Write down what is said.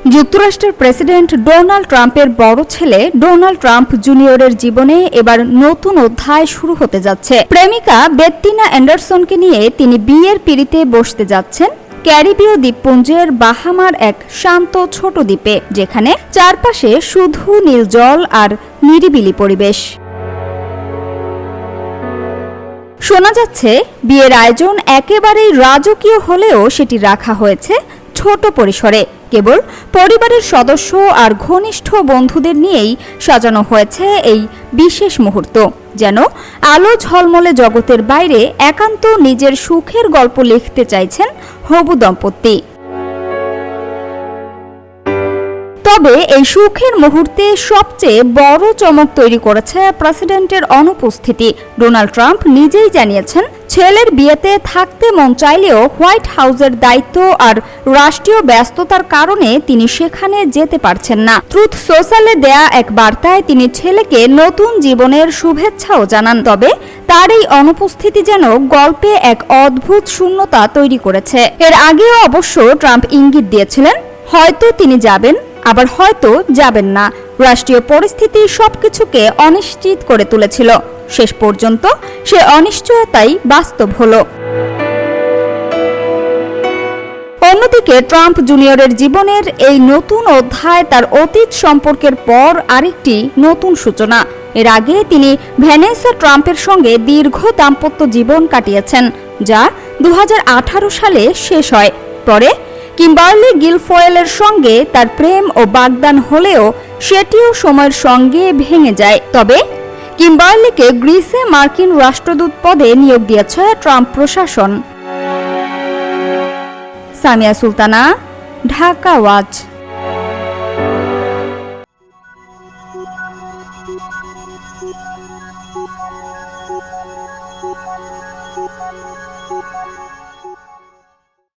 যুক্তরাষ্ট্রের president Donald ট্রাম্পের বড় ছেলে ডোনাল্ড ট্রাম্প জুনিয়রের জীবনে এবার নতুন অধ্যায় শুরু হতে যাচ্ছে। প্রেমিকা বেত্তিনা অ্যান্ডারসনকে নিয়ে তিনি বিয়ের পিঁড়িতে বসতে যাচ্ছেন ক্যারিবীয় দ্বীপপুঞ্জের বাহামার এক শান্ত ছোট দ্বীপে, যেখানে চারপাশে শুধু নীল জল আর নিরিবিলি পরিবেশ। শোনা যাচ্ছে বিয়ের আয়োজন একেবারেই রাজকীয় হলেও সেটি রাখা হয়েছে ছোট পরিসরে। কেবল পরিবারের সদস্য আর ঘনিষ্ঠ বন্ধুদের নিয়েই সাজানো হয়েছে এই বিশেষ মুহূর্ত, যেন আলো ঝলমলে জগতের বাইরে একান্ত নিজের সুখের গল্প লিখতে চাইছেন হবু দম্পতি। তবে এই সুখের মুহূর্তে সবচেয়ে বড় চমক তৈরি করেছে প্রেসিডেন্টের অনুপস্থিতি। ডোনাল্ড ট্রাম্প নিজেই জানিয়েছেন, ছেলের বিয়েতে থাকতে মন চাইলেও হোয়াইট হাউসের দায়িত্ব আর রাষ্ট্রীয় ব্যস্ততার কারণে তিনি সেখানে যেতে পারছেন না। ট্রুথ সোশ্যালে দেয়া এক বার্তায় তিনি ছেলেকে নতুন জীবনের শুভেচ্ছাও জানান। তবে তার এই অনুপস্থিতি যেন গল্পে এক অদ্ভুত শূন্যতা তৈরি করেছে। এর আগেও অবশ্য ট্রাম্প ইঙ্গিত দিয়েছিলেন, হয়তো তিনি যাবেন, আবার হয়তো যাবেন না। রাষ্ট্রীয় পরিস্থিতি সবকিছুকে অনিশ্চিত করে তুলেছিল। শেষ পর্যন্ত সে অনিশ্চয়তাই বাস্তব হলো। অন্যদিকে ট্রাম্প জুনিয়রের জীবনের এই নতুন অধ্যায় তার অতীত সম্পর্কের পর আরেকটি নতুন সূচনা। এর আগে তিনি ভ্যানেসা ট্রাম্পের সঙ্গে দীর্ঘ দাম্পত্য জীবন কাটিয়েছেন, যা 2018 সালে শেষ হয়। পরে কিম্বার্লি গিলফয়েলের সঙ্গে তার প্রেম ও বাগদান হলেও সেটিও সময়ের সঙ্গে ভেঙে যায়। তবে কিম্বার্লিকে গ্রিসে মার্কিন রাষ্ট্রদূত পদে নিয়োগ দিয়েছে ট্রাম্প প্রশাসন। সামিয়া সুলতানা, ঢাকা ওয়াচ।